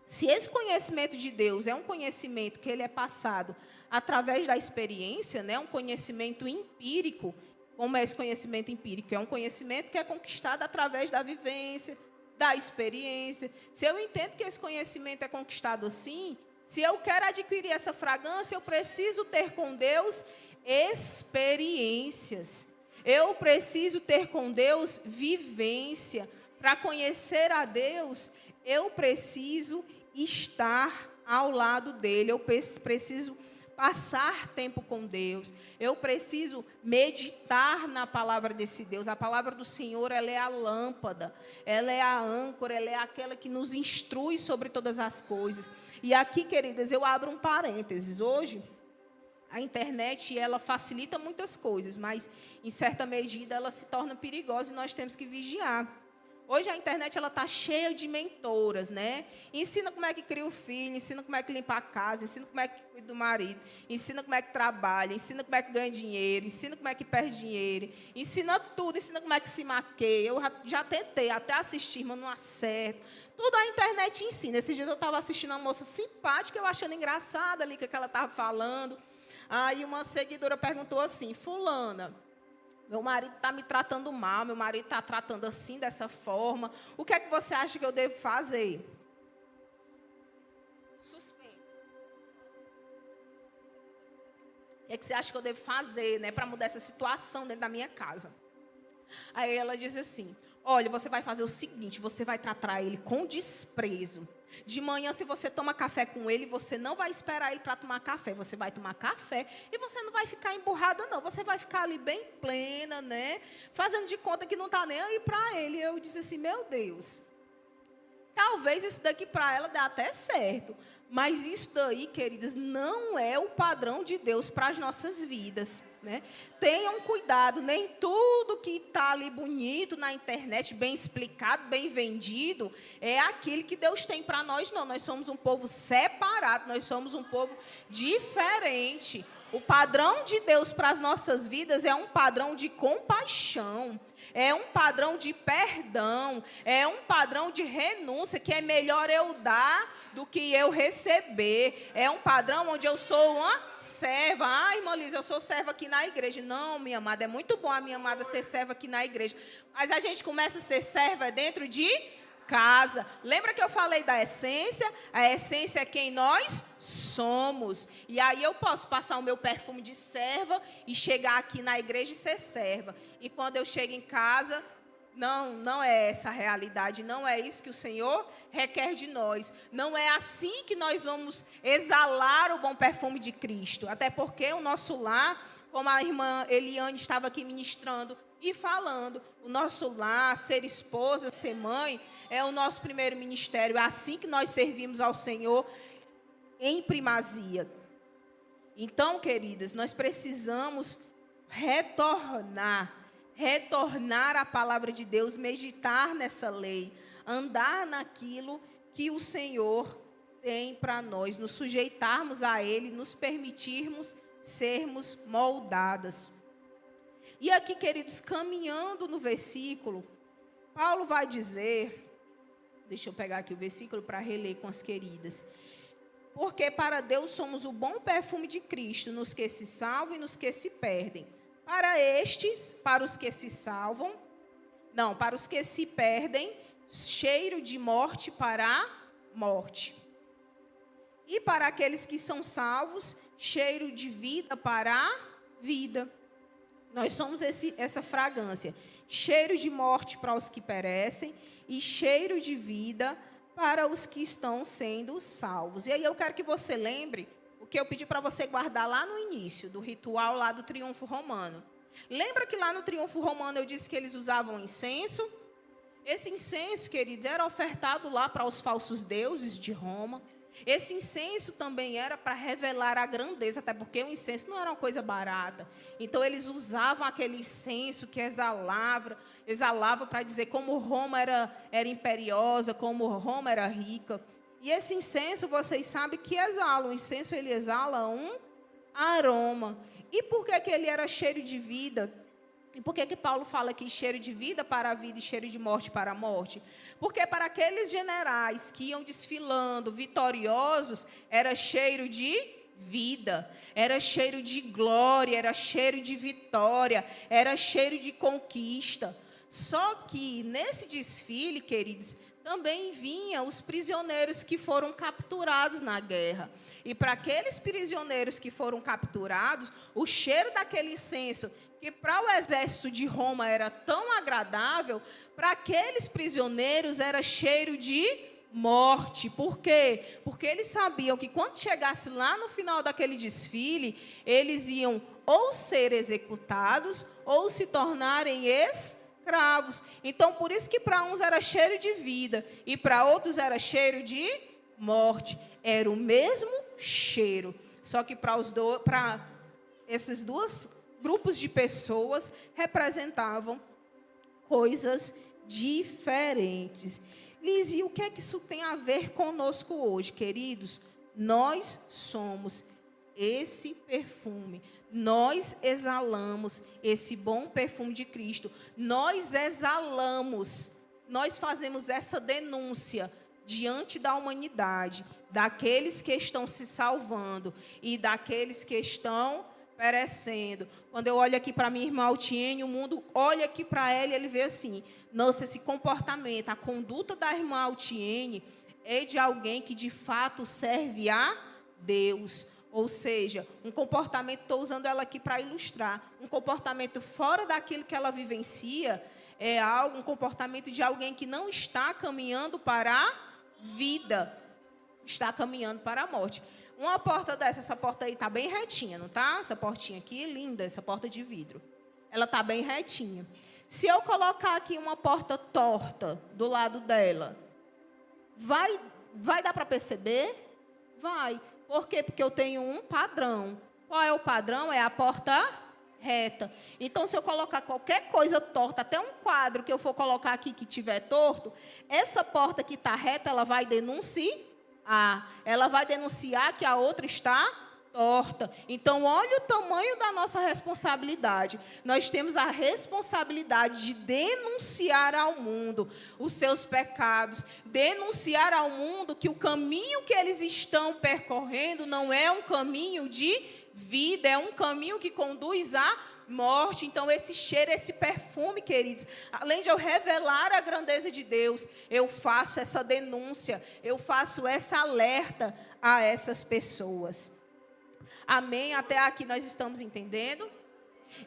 se esse conhecimento de Deus é um conhecimento que ele é passado através da experiência, né, um conhecimento empírico, como é esse conhecimento empírico? É um conhecimento que é conquistado através da vivência, da experiência. Se eu entendo que esse conhecimento é conquistado assim, se eu quero adquirir essa fragrância, eu preciso ter com Deus experiências. Eu preciso ter com Deus vivência. Para conhecer a Deus, eu preciso estar ao lado dele. Eu preciso passar tempo com Deus. Eu preciso meditar na palavra desse Deus. A palavra do Senhor, ela é a lâmpada, ela é a âncora, ela é aquela que nos instrui sobre todas as coisas. E aqui, queridas, eu abro um parênteses. Hoje, a internet, ela facilita muitas coisas, mas, em certa medida, ela se torna perigosa e nós temos que vigiar. Hoje a internet ela está cheia de mentoras, né? Ensina como é que cria o filho, ensina como é que limpa a casa, ensina como é que cuida do marido, ensina como é que trabalha, ensina como é que ganha dinheiro, ensina como é que perde dinheiro, ensina tudo, ensina como é que se maqueia. Eu já tentei até assistir, mas não acerto. Tudo a internet ensina. Esses dias eu estava assistindo uma moça simpática, eu achando engraçada ali o que ela estava falando. Aí uma seguidora perguntou assim: fulana, meu marido está me tratando mal, meu marido está tratando assim, dessa forma. O que é que você acha que eu devo fazer? Suspende. O que é que você acha que eu devo fazer, né, para mudar essa situação dentro da minha casa? Aí ela diz assim: olha, você vai fazer o seguinte, você vai tratar ele com desprezo. De manhã, se você toma café com ele, você não vai esperar ele para tomar café. Você vai tomar café e você não vai ficar emburrada, não. Você vai ficar ali bem plena, né? Fazendo de conta que não está nem aí para ele. Eu disse assim, meu Deus, talvez isso daqui para ela dê até certo. Mas isso daí, queridas, não é o padrão de Deus para as nossas vidas, né? Tenham cuidado, nem tudo que está ali bonito na internet, bem explicado, bem vendido, é aquilo que Deus tem para nós, não. Nós somos um povo separado, nós somos um povo diferente. O padrão de Deus para as nossas vidas é um padrão de compaixão, é um padrão de perdão, é um padrão de renúncia, que é melhor eu dar do que eu receber. É um padrão onde eu sou uma serva. Ah, irmã Liz, eu sou serva aqui na igreja. Não, minha amada, é muito bom a minha amada ser serva aqui na igreja. Mas a gente começa a ser serva dentro de casa. Lembra que eu falei da essência? A essência é quem nós somos. E aí eu posso passar o meu perfume de serva e chegar aqui na igreja e ser serva. E quando eu chego em casa, não é essa a realidade, não é isso que o Senhor requer de nós. Não é assim que nós vamos exalar o bom perfume de Cristo. Até porque o nosso lar, como a irmã Eliane estava aqui ministrando e falando, o nosso lar, ser esposa, ser mãe, é o nosso primeiro ministério. É assim que nós servimos ao Senhor em primazia. Então, queridas, nós precisamos retornar à palavra de Deus, meditar nessa lei, andar naquilo que o Senhor tem para nós, nos sujeitarmos a Ele, nos permitirmos sermos moldadas. E aqui, queridos, caminhando no versículo, Paulo vai dizer, deixa eu pegar aqui o versículo para reler com as queridas. Porque para Deus somos o bom perfume de Cristo, nos que se salvam e nos que se perdem. Para os que se salvam, para os que se perdem, cheiro de morte para a morte. E para aqueles que são salvos, cheiro de vida para a vida. Nós somos essa fragrância. Cheiro de morte para os que perecem e cheiro de vida para os que estão sendo salvos. E aí eu quero que você lembre o que eu pedi para você guardar lá no início do ritual lá do triunfo romano. Lembra que lá no triunfo romano eu disse que eles usavam incenso? Esse incenso, queridos, era ofertado lá para os falsos deuses de Roma. Esse incenso também era para revelar a grandeza, até porque o incenso não era uma coisa barata. Então, eles usavam aquele incenso que exalava para dizer como Roma era imperiosa, como Roma era rica. E esse incenso, vocês sabem que exala. O incenso, ele exala um aroma. E por que ele era cheiro de vida? E por que Paulo fala aqui cheiro de vida para a vida e cheiro de morte para a morte? Porque para aqueles generais que iam desfilando vitoriosos, era cheiro de vida, era cheiro de glória, era cheiro de vitória, era cheiro de conquista. Só que nesse desfile, queridos, também vinham os prisioneiros que foram capturados na guerra. E para aqueles prisioneiros que foram capturados, o cheiro daquele incenso, que para o exército de Roma era tão agradável, para aqueles prisioneiros era cheiro de morte. Por quê? Porque eles sabiam que quando chegasse lá no final daquele desfile, eles iam ou ser executados ou se tornarem escravos. Então, por isso que para uns era cheiro de vida e para outros era cheiro de morte. Era o mesmo cheiro, só que para esses dois grupos de pessoas representavam coisas diferentes. Liz, e o que é que isso tem a ver conosco hoje, queridos? Nós somos esse perfume. Nós exalamos esse bom perfume de Cristo. Nós exalamos, nós fazemos essa denúncia diante da humanidade, daqueles que estão se salvando e daqueles que estão perecendo. Quando eu olho aqui para minha irmã Altiene, o mundo olha aqui para ela e ele vê assim, nossa, esse comportamento, a conduta da irmã Altiene é de alguém que de fato serve a Deus. Ou seja, um comportamento, estou usando ela aqui para ilustrar, um comportamento fora daquilo que ela vivencia, é um comportamento de alguém que não está caminhando para a vida, está caminhando para a morte. Uma porta dessa, essa porta aí está bem retinha, não está? Essa portinha aqui, linda, essa porta de vidro. Ela está bem retinha. Se eu colocar aqui uma porta torta do lado dela, vai dar para perceber? Vai. Por quê? Porque eu tenho um padrão. Qual é o padrão? É a porta reta. Então, se eu colocar qualquer coisa torta, até um quadro que eu for colocar aqui que tiver torto, essa porta que está reta, ela vai denunciar. Ela vai denunciar que a outra está torta. Então, olha o tamanho da nossa responsabilidade. Nós temos a responsabilidade de denunciar ao mundo os seus pecados, denunciar ao mundo que o caminho que eles estão percorrendo não é um caminho de vida, é um caminho que conduz à morte. Então, esse cheiro, esse perfume, queridos, além de eu revelar a grandeza de Deus, eu faço essa denúncia, eu faço essa alerta a essas pessoas. Amém? Até aqui nós estamos entendendo?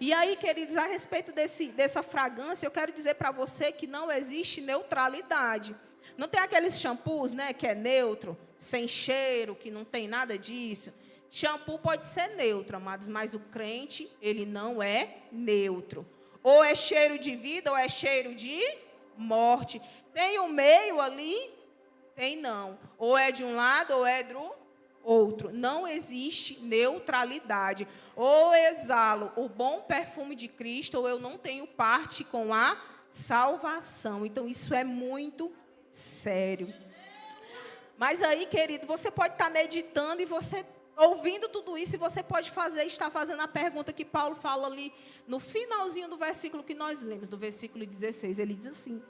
E aí, queridos, a respeito dessa fragrância, eu quero dizer para você que não existe neutralidade. Não tem aqueles shampoos, né, que é neutro, sem cheiro, que não tem nada disso. Shampoo pode ser neutro, amados, mas o crente, ele não é neutro. Ou é cheiro de vida, ou é cheiro de morte. Tem o meio ali? Tem não. Ou é de um lado, ou é do outro. Não existe neutralidade. Ou exalo o bom perfume de Cristo, ou eu não tenho parte com a salvação. Então, isso é muito sério. Mas aí, querido, você pode estar meditando e você ouvindo tudo isso, e você pode estar fazendo a pergunta que Paulo fala ali no finalzinho do versículo que nós lemos, do versículo 16. Ele diz assim: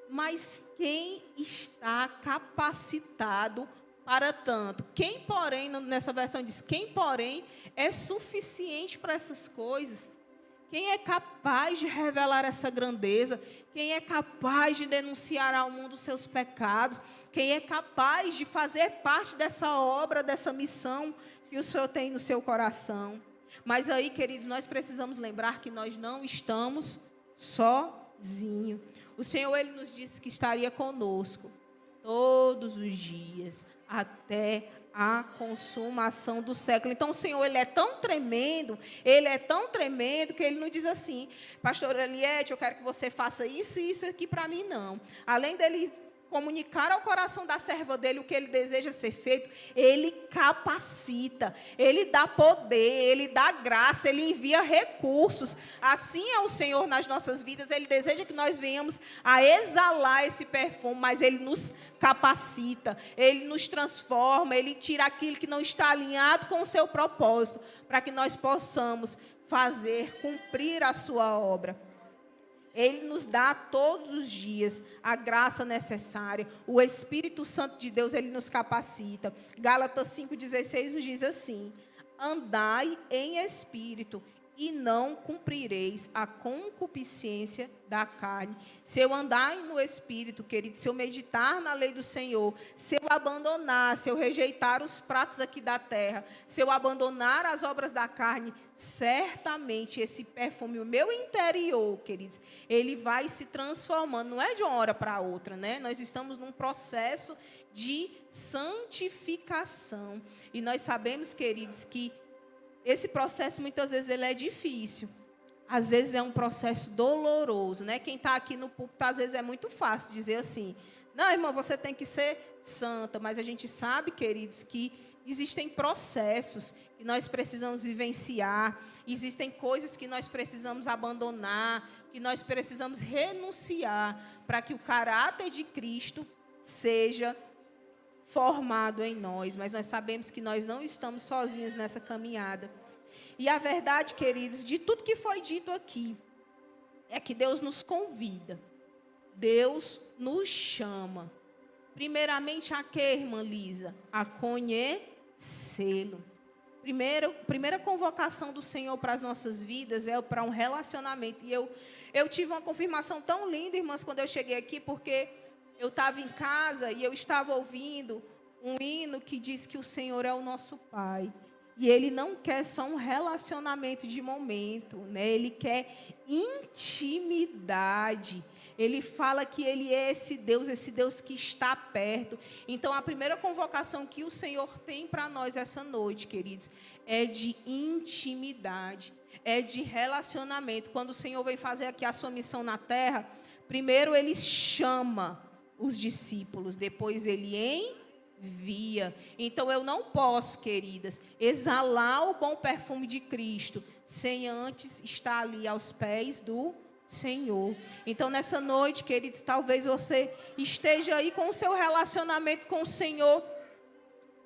mas quem está capacitado para tanto? Quem, porém, nessa versão diz, quem, porém, é suficiente para essas coisas? Quem é capaz de revelar essa grandeza? Quem é capaz de denunciar ao mundo os seus pecados? Quem é capaz de fazer parte dessa obra, dessa missão que o Senhor tem no seu coração? Mas aí, queridos, nós precisamos lembrar que nós não estamos sozinhos. O Senhor, Ele nos disse que estaria conosco todos os dias, até a consumação do século. Então, o Senhor, Ele é tão tremendo, que Ele não diz assim: pastor Eliette, eu quero que você faça isso e isso aqui para mim, não. Além dEle comunicar ao coração da serva dele o que ele deseja ser feito, ele capacita, ele dá poder, ele dá graça, ele envia recursos. Assim é o Senhor nas nossas vidas. Ele deseja que nós venhamos a exalar esse perfume, mas ele nos capacita, ele nos transforma, ele tira aquilo que não está alinhado com o seu propósito, para que nós possamos cumprir a sua obra. Ele nos dá todos os dias a graça necessária. O Espírito Santo de Deus, ele nos capacita. Gálatas 5,16 nos diz assim: andai em espírito e não cumprireis a concupiscência da carne. Se eu andar no Espírito, querido, se eu meditar na lei do Senhor, se eu abandonar, se eu rejeitar os pratos aqui da terra, se eu abandonar as obras da carne, certamente esse perfume, o meu interior, queridos, ele vai se transformando. Não é de uma hora para outra, né? Nós estamos num processo de santificação. E nós sabemos, queridos, que esse processo, muitas vezes, ele é difícil. Às vezes, é um processo doloroso, né? Quem está aqui no púlpito, às vezes, é muito fácil dizer assim: não, irmã, você tem que ser santa. Mas a gente sabe, queridos, que existem processos que nós precisamos vivenciar. Existem coisas que nós precisamos abandonar, que nós precisamos renunciar, para que o caráter de Cristo seja formado em nós. Mas nós sabemos que nós não estamos sozinhos nessa caminhada. E a verdade, queridos, de tudo que foi dito aqui, é que Deus nos convida. Deus nos chama. Primeiramente a quê, irmã Lisa? A conhecê-lo. Primeira convocação do Senhor para as nossas vidas é para um relacionamento. E eu tive uma confirmação tão linda, irmãs, quando eu cheguei aqui, porque eu estava em casa e eu estava ouvindo um hino que diz que o Senhor é o nosso Pai. E Ele não quer só um relacionamento de momento, né? Ele quer intimidade. Ele fala que Ele é esse Deus que está perto. Então, a primeira convocação que o Senhor tem para nós essa noite, queridos, é de intimidade, é de relacionamento. Quando o Senhor vem fazer aqui a sua missão na terra, primeiro Ele chama os discípulos, depois Ele envia. Então, eu não posso, queridas, exalar o bom perfume de Cristo, sem antes estar ali aos pés do Senhor. Então, nessa noite, queridos, talvez você esteja aí com o seu relacionamento com o Senhor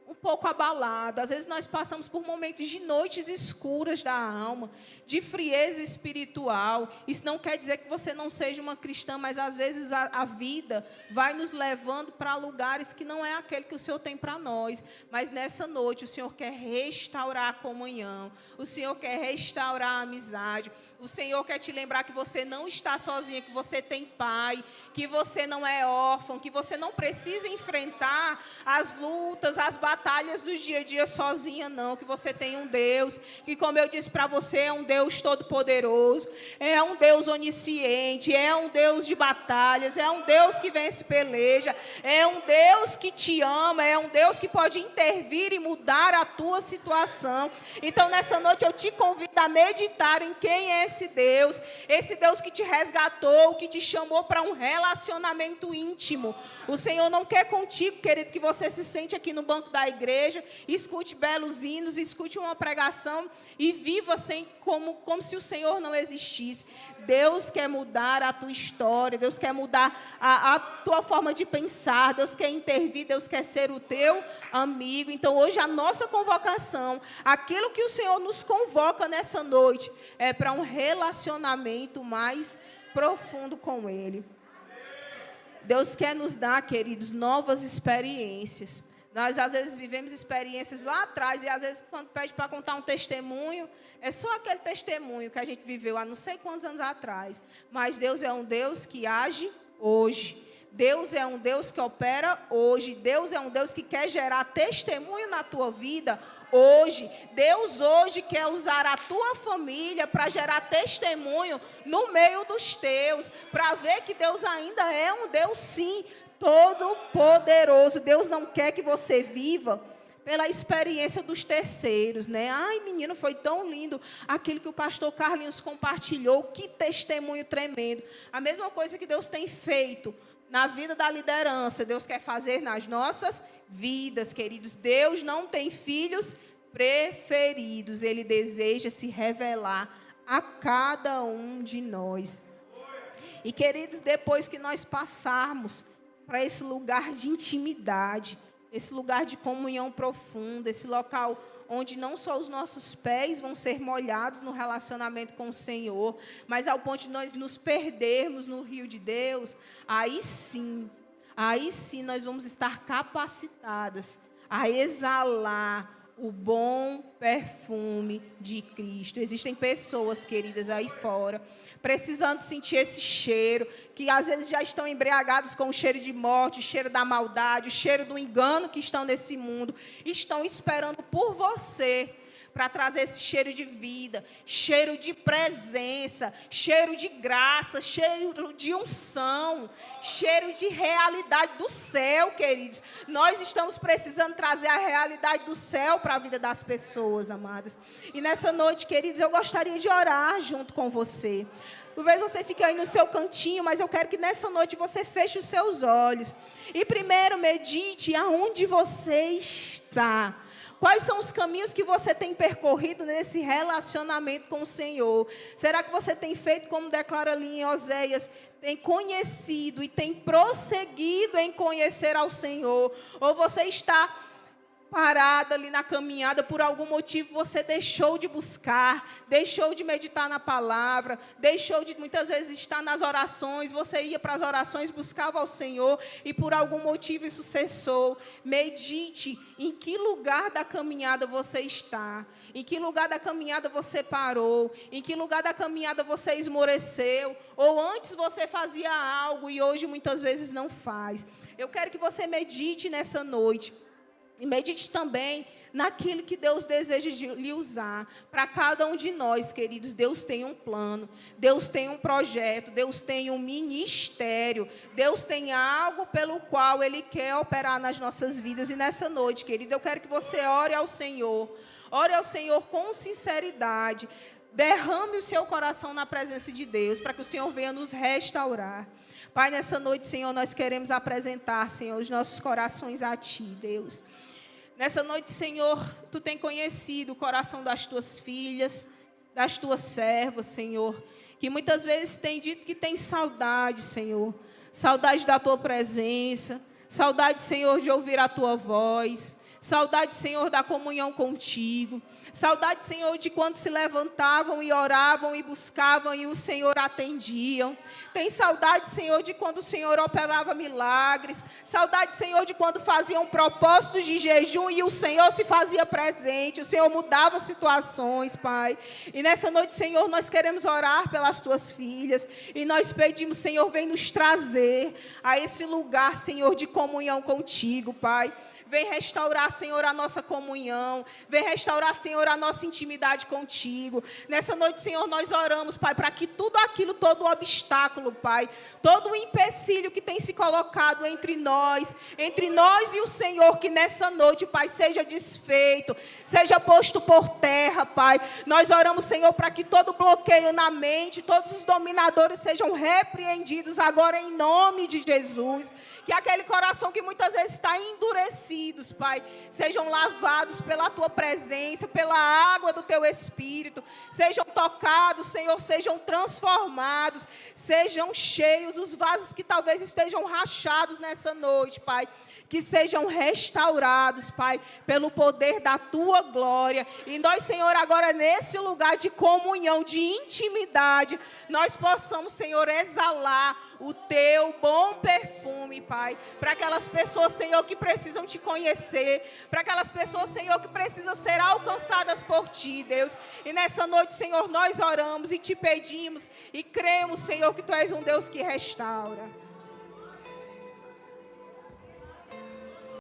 um pouco abalado. Às vezes nós passamos por momentos de noites escuras da alma, de frieza espiritual. Isso não quer dizer que você não seja uma cristã, mas às vezes a vida vai nos levando para lugares que não é aquele que o Senhor tem para nós. Mas nessa noite o Senhor quer restaurar a comunhão, o Senhor quer restaurar a amizade. O Senhor quer te lembrar que você não está sozinha, que você tem pai, que você não é órfão, que você não precisa enfrentar as lutas, as batalhas do dia a dia sozinha, não. Que você tem um Deus, que, como eu disse para você, é um Deus todo-poderoso, é um Deus onisciente, é um Deus de batalhas, é um Deus que vence peleja, é um Deus que te ama, é um Deus que pode intervir e mudar a tua situação. Então, nessa noite, eu te convido a meditar em quem é esse Deus que te resgatou, que te chamou para um relacionamento íntimo. O Senhor não quer contigo, querido, que você se sente aqui no banco da igreja, escute belos hinos, escute uma pregação e viva como se o Senhor não existisse. Deus quer mudar a tua história, Deus quer mudar a tua forma de pensar, Deus quer intervir, Deus quer ser o teu amigo. Então, hoje, a nossa convocação, aquilo que o Senhor nos convoca nessa noite, é para um relacionamento mais profundo com Ele. Deus quer nos dar, queridos, novas experiências. Nós, às vezes, vivemos experiências lá atrás, e, às vezes, quando pede para contar um testemunho, é só aquele testemunho que a gente viveu há não sei quantos anos atrás. Mas Deus é um Deus que age hoje. Deus é um Deus que opera hoje. Deus é um Deus que quer gerar testemunho na tua vida hoje. Deus hoje quer usar a tua família para gerar testemunho no meio dos teus, para ver que Deus ainda é um Deus, sim, todo-poderoso. Deus não quer que você viva pela experiência dos terceiros, né? Ai, menino, foi tão lindo aquilo que o pastor Carlinhos compartilhou, que testemunho tremendo. A mesma coisa que Deus tem feito na vida da liderança, Deus quer fazer nas nossas vidas, queridos. Deus não tem filhos preferidos, Ele deseja se revelar a cada um de nós. E, queridos, depois que nós passarmos para esse lugar de intimidade, esse lugar de comunhão profunda, esse local onde não só os nossos pés vão ser molhados no relacionamento com o Senhor, mas ao ponto de nós nos perdermos no rio de Deus, aí sim nós vamos estar capacitadas a exalar o bom perfume de Cristo. Existem pessoas, queridas, aí fora, precisando sentir esse cheiro, que às vezes já estão embriagados com o cheiro de morte, o cheiro da maldade, o cheiro do engano que estão nesse mundo, estão esperando por você, para trazer esse cheiro de vida, cheiro de presença, cheiro de graça, cheiro de unção, cheiro de realidade do céu, queridos. Nós estamos precisando trazer a realidade do céu para a vida das pessoas, amadas. E nessa noite, queridos, eu gostaria de orar junto com você. Talvez você fique aí no seu cantinho, mas eu quero que nessa noite você feche os seus olhos. E primeiro medite aonde você está. Quais são os caminhos que você tem percorrido nesse relacionamento com o Senhor? Será que você tem feito, como declara ali em Oséias, tem conhecido e tem prosseguido em conhecer ao Senhor? Ou você está parada ali na caminhada, por algum motivo você deixou de buscar, deixou de meditar na palavra, deixou de muitas vezes estar nas orações, você ia para as orações, buscava ao Senhor e por algum motivo isso cessou. Medite em que lugar da caminhada você está, em que lugar da caminhada você parou, em que lugar da caminhada você esmoreceu, ou antes você fazia algo e hoje muitas vezes não faz. Eu quero que você medite nessa noite. E medite também naquilo que Deus deseja lhe usar. Para cada um de nós, queridos, Deus tem um plano, Deus tem um projeto, Deus tem um ministério, Deus tem algo pelo qual Ele quer operar nas nossas vidas. E nessa noite, querido, eu quero que você ore ao Senhor com sinceridade, derrame o seu coração na presença de Deus, para que o Senhor venha nos restaurar. Pai, nessa noite, Senhor, nós queremos apresentar, Senhor, os nossos corações a Ti, Deus. Nessa noite, Senhor, Tu tem conhecido o coração das Tuas filhas, das Tuas servas, Senhor, que muitas vezes tem dito que tem saudade, Senhor, saudade da Tua presença, saudade, Senhor, de ouvir a Tua voz, saudade, Senhor, da comunhão contigo. Saudade, Senhor, de quando se levantavam e oravam e buscavam e o Senhor atendiam. Tem saudade, Senhor, de quando o Senhor operava milagres. Saudade, Senhor, de quando faziam propósitos de jejum e o Senhor se fazia presente. O Senhor mudava situações, Pai. E nessa noite, Senhor, nós queremos orar pelas Tuas filhas. E nós pedimos, Senhor, vem nos trazer a esse lugar, Senhor, de comunhão contigo, Pai. Vem restaurar, Senhor, a nossa comunhão. Vem restaurar, Senhor, a nossa intimidade contigo. Nessa noite, Senhor, nós oramos, Pai, para que tudo aquilo, todo o obstáculo, Pai, todo o empecilho que tem se colocado entre nós e o Senhor, que nessa noite, Pai, seja desfeito, seja posto por terra, Pai. Nós oramos, Senhor, para que todo bloqueio na mente, todos os dominadores sejam repreendidos agora em nome de Jesus. Que aquele coração que muitas vezes está endurecidos, Pai, sejam lavados pela Tua presença, pela água do Teu Espírito, sejam tocados, Senhor, sejam transformados, sejam cheios os vasos que talvez estejam rachados nessa noite, Pai, que sejam restaurados, Pai, pelo poder da Tua glória. E nós, Senhor, agora nesse lugar de comunhão, de intimidade, nós possamos, Senhor, exalar o Teu bom perfume, Pai, para aquelas pessoas, Senhor, que precisam Te conhecer, para aquelas pessoas, Senhor, que precisam ser alcançadas por Ti, Deus. E nessa noite, Senhor, nós oramos e Te pedimos e cremos, Senhor, que Tu és um Deus que restaura.